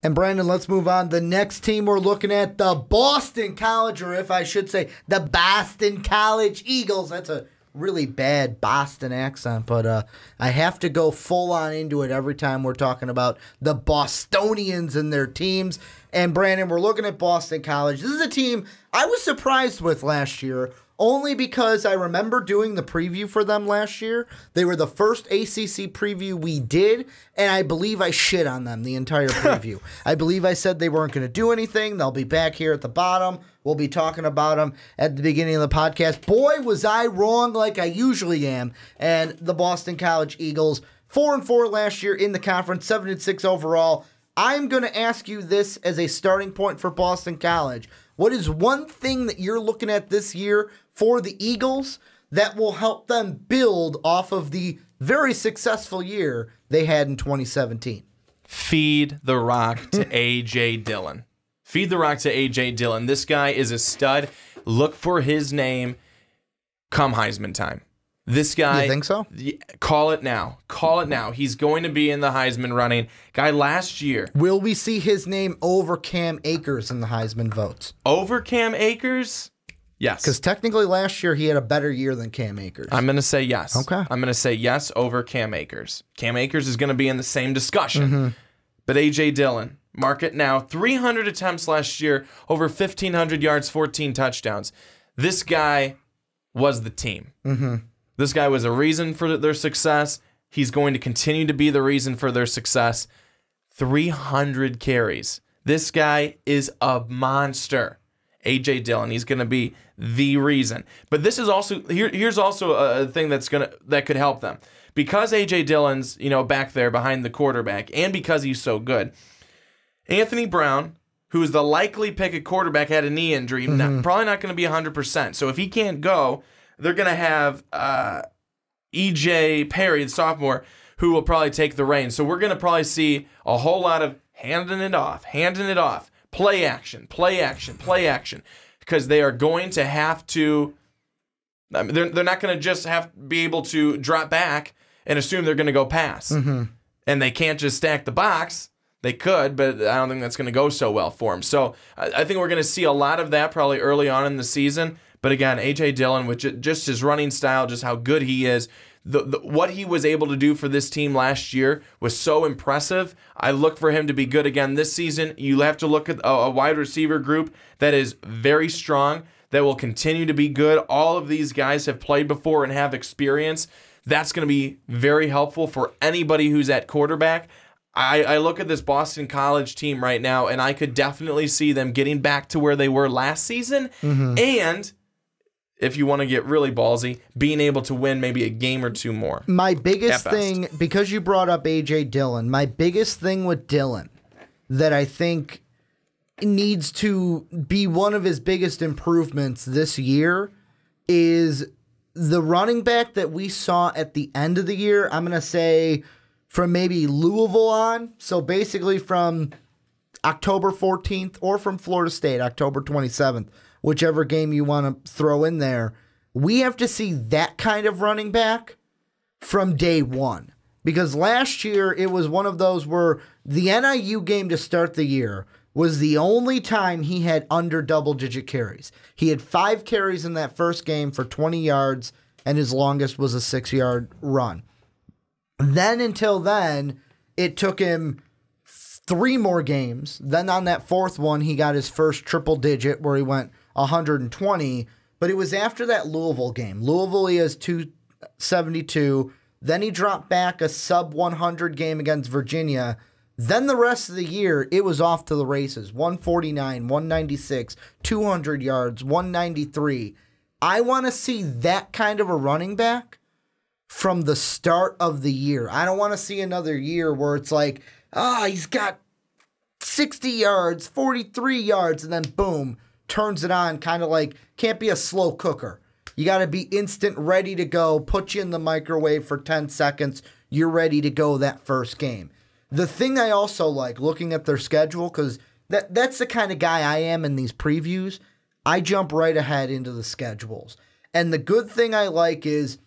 And Brandon, let's move on. The next team we're looking at, the Boston College, or if I should say, the Boston College Eagles. That's a really bad Boston accent, but I have to go full on into it every time we're talking about the Bostonians and their teams. And Brandon, we're looking at Boston College. This is a team I was surprised with last year, only because I remember doing the preview for them last year. They were the first ACC preview we did, and I believe I shit on them the entire preview. I believe I said they weren't going to do anything. They'll be back here at the bottom. We'll be talking about them at the beginning of the podcast. Boy, was I wrong like I usually am. And the Boston College Eagles, 4-4 last year in the conference, 7-6 overall. I'm going to ask you this as a starting point for Boston College. What is one thing that you're looking at this year for the Eagles that will help them build off of the very successful year they had in 2017? Feed the rock to A.J. Dillon. Feed the rock to A.J. Dillon. This guy is a stud. Look for his name come Heisman time. This guy... You think so? Call it now. Call it now. He's going to be in the Heisman running. Guy last year... Will we see his name over Cam Akers in the Heisman votes? Over Cam Akers? Yes. Because technically last year he had a better year than Cam Akers. I'm going to say yes. Okay. I'm going to say yes over Cam Akers. Cam Akers is going to be in the same discussion. Mm-hmm. But A.J. Dillon, mark it now. 300 attempts last year, over 1,500 yards, 14 touchdowns. This guy was the team. Mm-hmm. This guy was a reason for their success. He's going to continue to be the reason for their success. 300 carries. This guy is a monster. A.J. Dillon, he's going to be the reason. But this is also here's also a thing that could help them. Because A.J. Dillon's, back there behind the quarterback, and because he's so good, Anthony Brown, who is the likely pick at quarterback, had a knee injury, probably not going to be 100%. So if he can't go, they're going to have E.J. Perry, the sophomore, who will probably take the reins. So we're going to probably see a whole lot of handing it off, play action, because they are going to have to, they're not going to just be able to drop back and assume they're going to go pass. Mm-hmm. And they can't just stack the box. They could, but I don't think that's going to go so well for them. So I think we're going to see a lot of that probably early on in the season. But again, A.J. Dillon, with just his running style, just how good he is, what he was able to do for this team last year was so impressive. I look for him to be good again this season. You have to look at a wide receiver group that is very strong, that will continue to be good. All of these guys have played before and have experience. That's going to be very helpful for anybody who's at quarterback. I look at this Boston College team right now, and I could definitely see them getting back to where they were last season. Mm-hmm. And if you want to get really ballsy, being able to win maybe a game or two more. My biggest thing, because you brought up A.J. Dillon, my biggest thing with Dillon that I think needs to be one of his biggest improvements this year is the running back that we saw at the end of the year. I'm going to say from maybe Louisville on. So basically from October 14th or from Florida State, October 27th. Whichever game you want to throw in there, we have to see that kind of running back from day one. Because last year, it was one of those where the NIU game to start the year was the only time he had under double-digit carries. He had 5 carries in that first game for 20 yards, and his longest was a 6-yard run. Then, until then, it took him 3 more games. Then on that 4th one, he got his first triple-digit where he went 120, but it was after that Louisville game. Louisville, he has 272. Then he dropped back a sub-100 game against Virginia. Then the rest of the year, it was off to the races. 149, 196, 200 yards, 193. I want to see that kind of a running back from the start of the year. I don't want to see another year where it's like, he's got 60 yards, 43 yards, and then boom, turns it on, kind of like, can't be a slow cooker. You got to be instant, ready to go, put you in the microwave for 10 seconds, you're ready to go that first game. The thing I also like, looking at their schedule, because that's the kind of guy I am in these previews, I jump right ahead into the schedules. And the good thing I like is,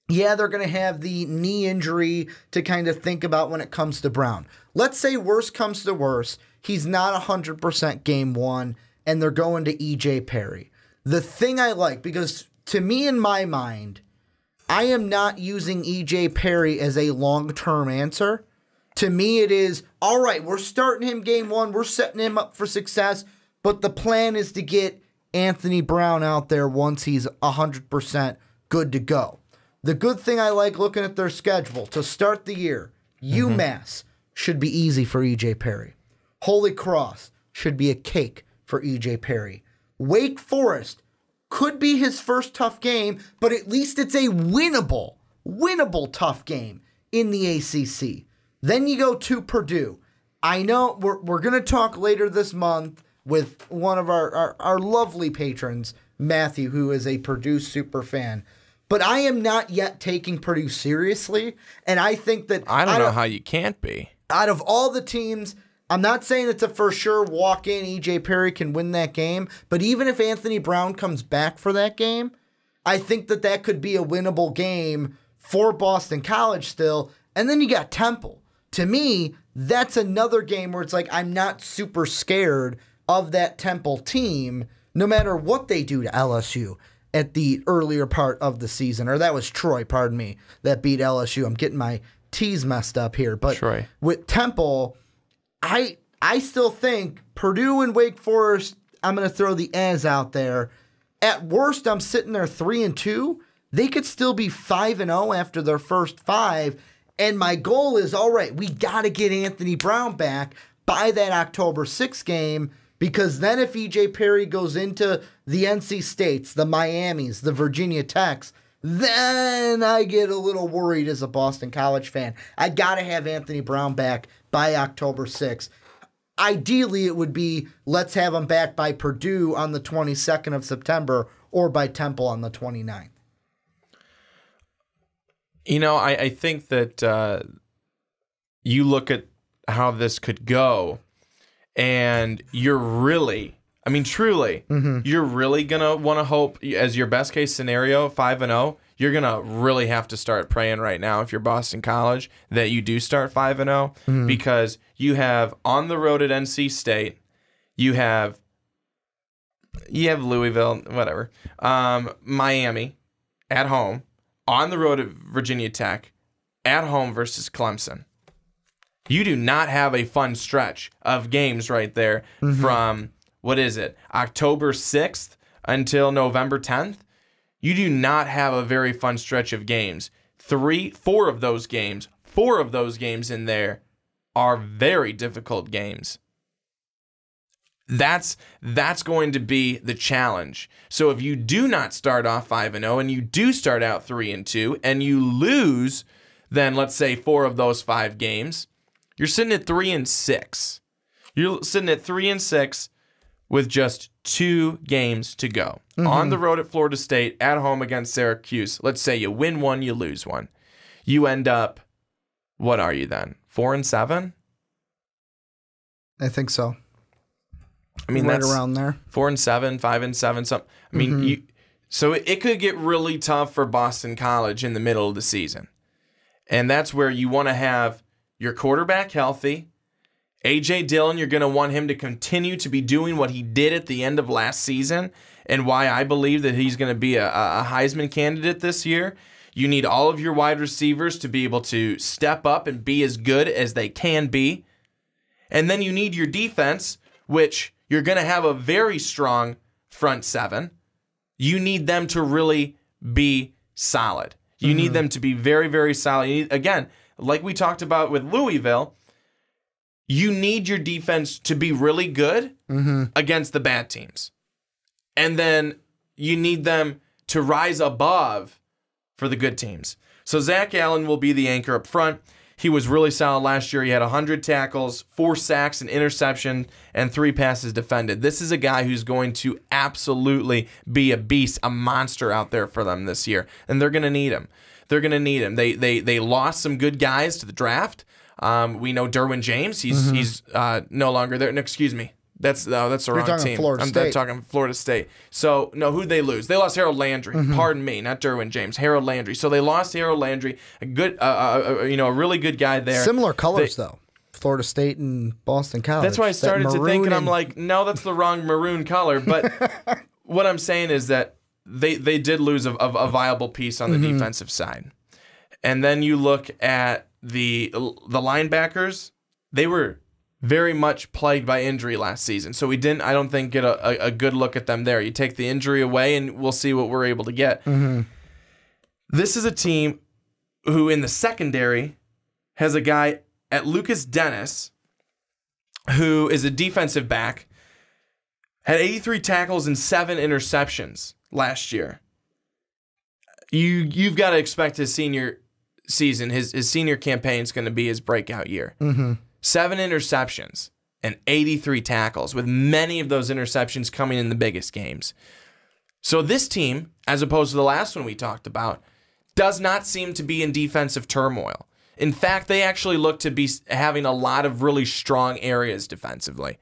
yeah, they're going to have the knee injury to kind of think about when it comes to Brown. let's say worst comes to worst, he's not 100% game one, and they're going to EJ Perry. The thing I like, because to me in my mind, I am not using EJ Perry as a long-term answer. To me, it is, all right, we're starting him game one, we're setting him up for success, but the plan is to get Anthony Brown out there once he's 100% good to go. The good thing I like looking at their schedule, to start the year, UMass should be easy for EJ Perry. Holy Cross should be a cake for EJ Perry. Wake Forest could be his first tough game, but at least it's a winnable tough game in the ACC. Then you go to Purdue. I know we're going to talk later this month with one of our lovely patrons, Matthew, who is a Purdue super fan. But I am not yet taking Purdue seriously, and I think that... I don't know how you can't be. Out of all the teams... I'm not saying it's a for sure walk-in EJ Perry can win that game, but even if Anthony Brown comes back for that game, I think that could be a winnable game for Boston College still. And then you got Temple. To me, that's another game where it's like I'm not super scared of that Temple team, no matter what they do to LSU at the earlier part of the season. Or that was Troy, pardon me, that beat LSU. I'm getting my T's messed up here. But Troy. With Temple... I still think Purdue and Wake Forest, I'm going to throw the as out there. At worst, I'm sitting there 3-2. They could still be 5-0 after their first 5. And my goal is, all right, we got to get Anthony Brown back by that October 6th game, because then if EJ Perry goes into the NC States, the Miamis, the Virginia Techs, then I get a little worried as a Boston College fan. I got to have Anthony Brown back by October 6th. Ideally, it would be let's have him back by Purdue on the 22nd of September or by Temple on the 29th. You know, I think that you look at how this could go, and you're really, I mean, truly, you're really going to want to hope, as your best case scenario, 5-0, you're going to really have to start praying right now, if you're Boston College, that you do start 5-0, because you have on the road at NC State, you have Louisville, whatever, Miami at home, on the road at Virginia Tech, at home versus Clemson. You do not have a fun stretch of games right there from, what is it, October 6th until November 10th. You do not have a very fun stretch of games. Four of those games in there are very difficult games. That's going to be the challenge. So if you do not start off 5-0 and you do start out 3-2 and you lose, then let's say 4 of those 5 games, you're sitting at 3-6. You're sitting at 3-6 with just 2 games to go. On the road at Florida State, at home against Syracuse. Let's say you win 1, you lose 1. You end up, what are you then? 4-7? I think so. I mean, right that's around there. 4-7, 5-7, something. I mean, so it could get really tough for Boston College in the middle of the season. And that's where you want to have your quarterback healthy. A.J. Dillon, you're going to want him to continue to be doing what he did at the end of last season, and why I believe that he's going to be a Heisman candidate this year. You need all of your wide receivers to be able to step up and be as good as they can be. And then you need your defense, which you're going to have a very strong front 7. You need them to really be solid. You need them to be very, very solid. Again, like we talked about with Louisville, you need your defense to be really good against the bad teams. And then you need them to rise above for the good teams. So Zach Allen will be the anchor up front. He was really solid last year. He had 100 tackles, 4 sacks, an interception, and 3 passes defended. This is a guy who's going to absolutely be a beast, a monster out there for them this year. And they're going to need him. They're going to need him. They lost some good guys to the draft. We know Derwin James. He's no longer there. No, excuse me. That's the wrong team. I'm talking Florida State. So, no, who'd they lose? They lost Harold Landry. Pardon me, not Derwin James. Harold Landry. So they lost Harold Landry, a good, a really good guy there. Similar colors though. Florida State and Boston College. That's why I started to think, and I'm and- like, no, that's the wrong maroon color. But what I'm saying is that they did lose a viable piece on the defensive side. And then you look at the linebackers, they were very much plagued by injury last season. So we didn't, I don't think, get a good look at them there. You take the injury away, and we'll see what we're able to get. This is a team who in the secondary has a guy at Lucas Dennis, who is a defensive back, had 83 tackles and 7 interceptions last year. You've got to expect his senior season, his senior campaign is going to be his breakout year. 7 interceptions and 83 tackles, with many of those interceptions coming in the biggest games. So this team, as opposed to the last one we talked about, does not seem to be in defensive turmoil. In fact, they actually look to be having a lot of really strong areas defensively.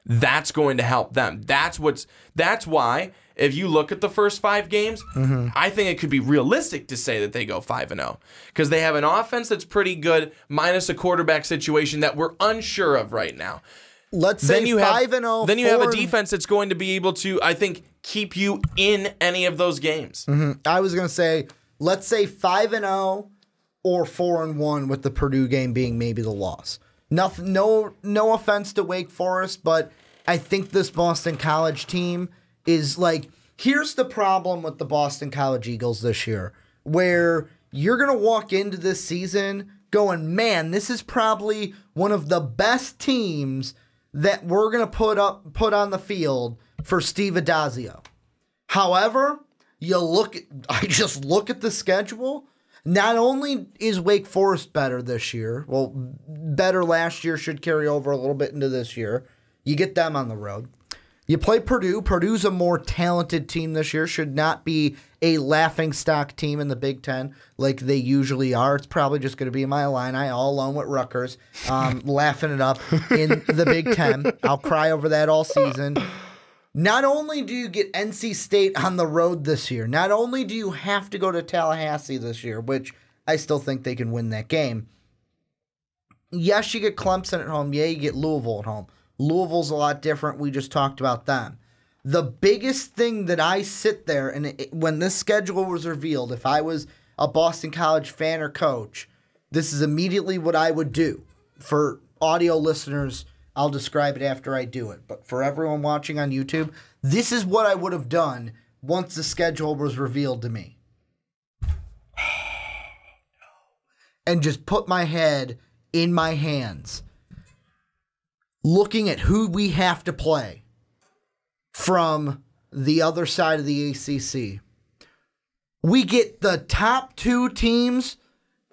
That's going to help them. That's why, if you look at the first 5 games, I think it could be realistic to say that they go 5-0, because they have an offense that's pretty good, minus a quarterback situation that we're unsure of right now. Let's say 5-0. Then you have a defense that's going to be able to, I think, keep you in any of those games. I was going to say, let's say 5-0 or 4-1, with the Purdue game being maybe the loss. Nothing, no offense to Wake Forest, but I think this Boston College team is like, here's the problem with the Boston College Eagles this year, where you're going to walk into this season going, man, this is probably one of the best teams that we're going to put on the field for Steve Adazio. However, I just look at the schedule. Not only is Wake Forest better this year, well, better last year, should carry over a little bit into this year. You get them on the road. You play Purdue. Purdue's a more talented team this year. Should not be a laughingstock team in the Big Ten like they usually are. It's probably just going to be my Illini all alone with Rutgers, laughing it up in the Big Ten. I'll cry over that all season. Not only do you get NC State on the road this year, not only do you have to go to Tallahassee this year, which I still think they can win that game. Yes, you get Clemson at home. Yeah, you get Louisville at home. Louisville's a lot different. We just talked about them. The biggest thing that I sit there, and when this schedule was revealed, if I was a Boston College fan or coach, this is immediately what I would do. For audio listeners, I'll describe it after I do it. But for everyone watching on YouTube, this is what I would have done once the schedule was revealed to me. And just put my head in my hands, looking at who we have to play from the other side of the ACC. We get the top 2 teams,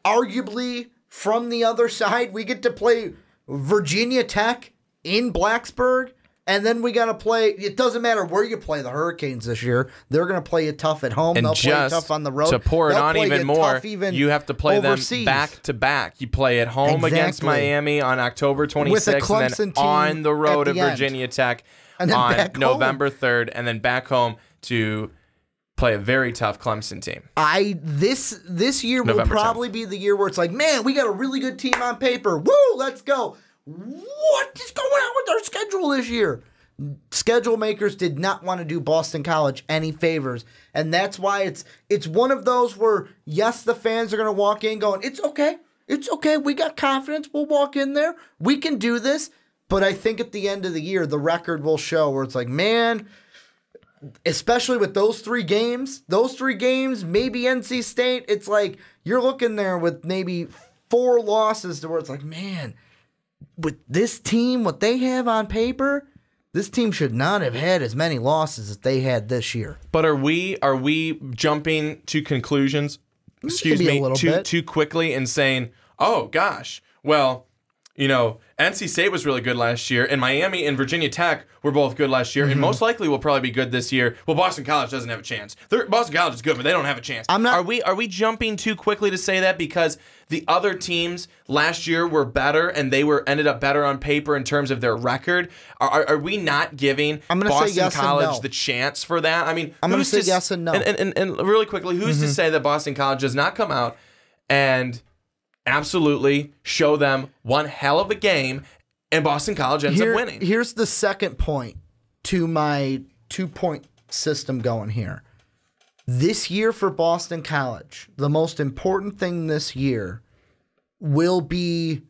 arguably, from the other side. We get to play Virginia Tech in Blacksburg, and then we got to play, it doesn't matter where you play the Hurricanes this year, they're going to play you tough at home, and they'll play you tough on the road. To pour it They'll on play even you more, tough even you have to play overseas. them back to back. You play at home against Miami on October 26th, and then on the road at Virginia Tech on November 3rd, and then back home to play a very tough Clemson team. This year will probably be the year where it's like, man, we got a really good team on paper. Woo, let's go. What is going on with our schedule this year? Schedule makers did not want to do Boston College any favors, and that's why it's one of those where, yes, the fans are going to walk in going, it's okay, we got confidence, we'll walk in there, we can do this. But I think at the end of the year, the record will show where it's like, man, especially with those 3 games, maybe NC State, it's like you're looking there with maybe 4 losses to where it's like, man, with this team, what they have on paper, this team should not have had as many losses as they had this year. But are we jumping to conclusions, too quickly, and saying, oh gosh, well, NC State was really good last year, and Miami and Virginia Tech were both good last year, and most likely will probably be good this year. Well, Boston College doesn't have a chance. Boston College is good, but they don't have a chance. Are we jumping too quickly to say that because the other teams last year were better and they ended up better on paper in terms of their record? Are we not giving Boston College the chance for that? I mean, I'm going to say yes and no. And really quickly, who's to say that Boston College does not come out and absolutely show them one hell of a game, and Boston College ends up winning. Here's the second point to my 2-point system going here. This year for Boston College, the most important thing this year will be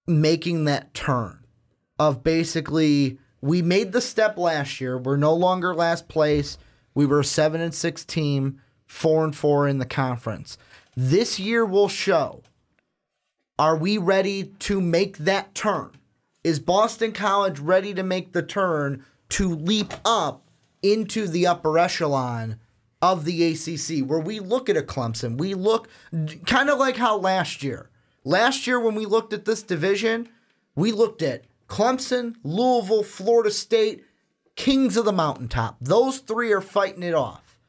making that turn of basically, we made the step last year. We're no longer last place. We were a 7-6 team, 4-4 in the conference. This year will show, are we ready to make that turn? Is Boston College ready to make the turn to leap up into the upper echelon of the ACC, where we look at a Clemson, we look kind of like how last year when we looked at this division, we looked at Clemson, Louisville, Florida State, kings of the mountaintop. Those three are fighting it off.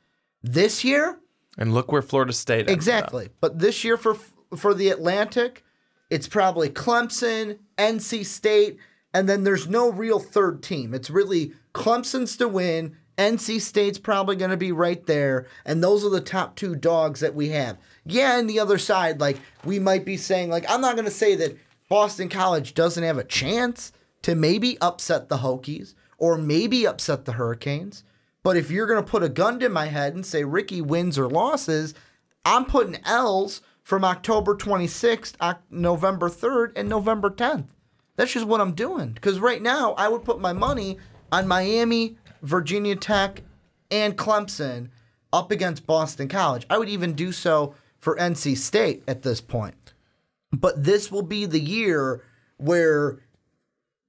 This year, and look where Florida State ended exactly. up. But this year for the Atlantic, it's probably Clemson, NC State, and then there's no real third team. It's really Clemson's to win. NC State's probably going to be right there, and those are the top two dogs that we have. Yeah, and the other side, like, we might be saying, like, I'm not going to say that Boston College doesn't have a chance to maybe upset the Hokies or maybe upset the Hurricanes, but if you're going to put a gun to my head and say Ricky wins or losses, I'm putting L's from October 26th, November 3rd, and November 10th. That's just what I'm doing, because right now I would put my money on Miami, Virginia Tech, and Clemson up against Boston College. I would even do so for NC State at this point. But this will be the year where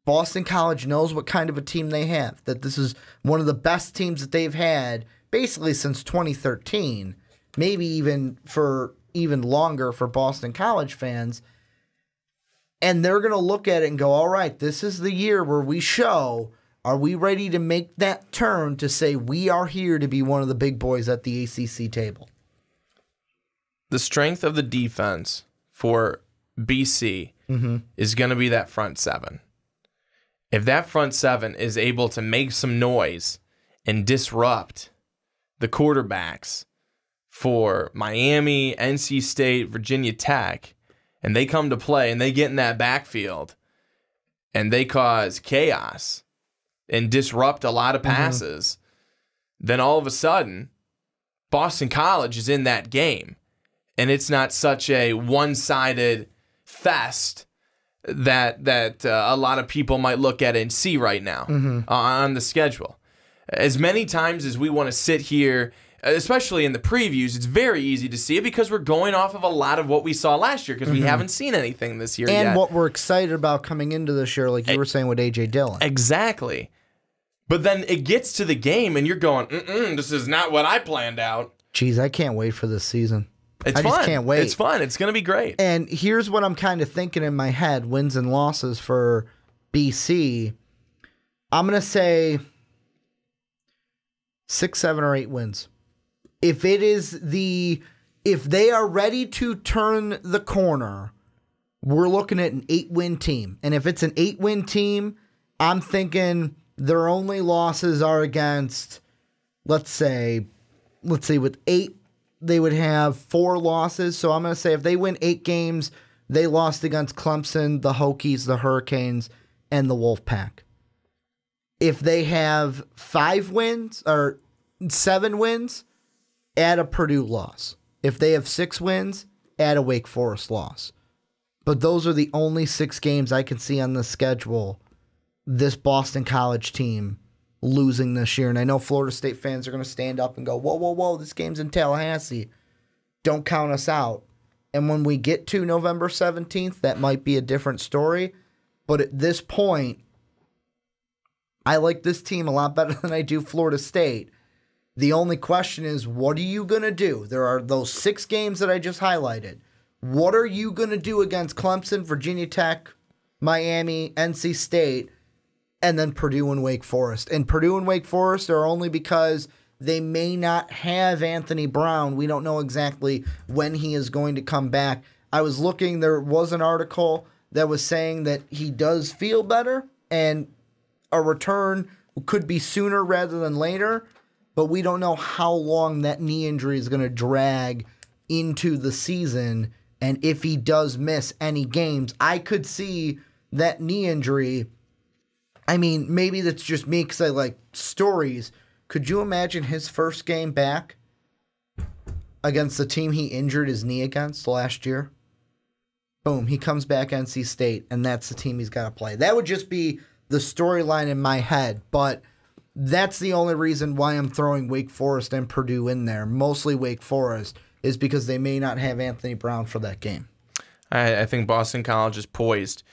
Boston College knows what kind of a team they have, that this is one of the best teams that they've had basically since 2013, maybe even longer for Boston College fans. And they're going to look at it and go, all right, this is the year where we show, are we ready to make that turn to say we are here to be one of the big boys at the ACC table? The strength of the defense for BC is going to be that front seven. If that front seven is able to make some noise and disrupt the quarterbacks for Miami, NC State, Virginia Tech, and they come to play and they get in that backfield and they cause chaos and disrupt a lot of passes, then all of a sudden, Boston College is in that game. And it's not such a one-sided fest that a lot of people might look at and see right now on the schedule. As many times as we want to sit here, especially in the previews, it's very easy to see it because we're going off of a lot of what we saw last year because we haven't seen anything this year yet. And what we're excited about coming into this year, like you were saying with A.J. Dillon. Exactly. But then it gets to the game and you're going, this is not what I planned out. Jeez, I can't wait for this season. I just can't wait. It's fun. It's going to be great. And here's what I'm kind of thinking in my head, wins and losses for BC. I'm going to say 6, 7, or 8 wins. If they are ready to turn the corner, we're looking at an 8-win team. And if it's an 8-win team, I'm thinking their only losses are against, let's say with 8, they would have 4 losses. So I'm going to say if they win 8 games, they lost against Clemson, the Hokies, the Hurricanes, and the Wolfpack. If they have 5 wins or 7 wins, add a Purdue loss. If they have 6 wins, add a Wake Forest loss. But those are the only 6 games I can see on the schedule this Boston College team losing this year. And I know Florida State fans are going to stand up and go, whoa, whoa, whoa, this game's in Tallahassee. Don't count us out. And when we get to November 17th, that might be a different story. But at this point, I like this team a lot better than I do Florida State. The only question is, what are you going to do? There are those 6 games that I just highlighted. What are you going to do against Clemson, Virginia Tech, Miami, NC State, and then Purdue and Wake Forest? And Purdue and Wake Forest are only because they may not have Anthony Brown. We don't know exactly when he is going to come back. I was looking, there was an article that was saying that he does feel better and a return could be sooner rather than later, but we don't know how long that knee injury is going to drag into the season And if he does miss any games, I could see that knee injury. I mean, maybe that's just me because I like stories. Could you imagine his first game back against the team he injured his knee against last year? Boom, he comes back NC State, and that's the team he's got to play. That would just be the storyline in my head, but that's the only reason why I'm throwing Wake Forest and Purdue in there, mostly Wake Forest, is because they may not have Anthony Brown for that game. I think Boston College is poised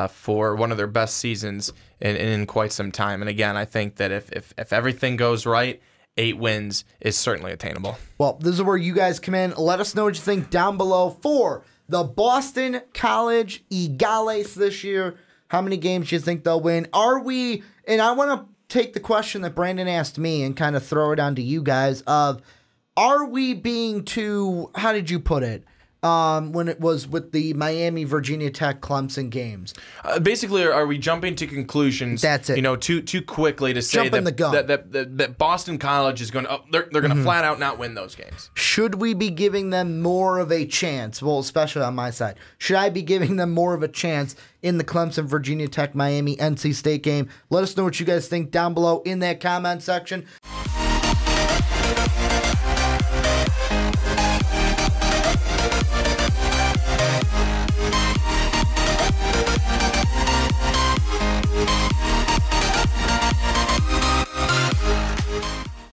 for one of their best seasons in quite some time. And again, I think that if everything goes right, 8 wins is certainly attainable. Well, this is where you guys come in. Let us know what you think down below for the Boston College Eagles this year. How many games do you think they'll win? And I want to take the question that Brandon asked me and kind of throw it onto you guys of, are we being too, how did you put it, when it was with the Miami, Virginia Tech, Clemson games? Basically, are we jumping to conclusions? That's it. Too quickly to say that Boston College is going to they're going to flat out not win those games? Should we be giving them more of a chance? Well, especially on my side, should I be giving them more of a chance in the Clemson, Virginia Tech, Miami, NC State game? Let us know what you guys think down below in that comment section.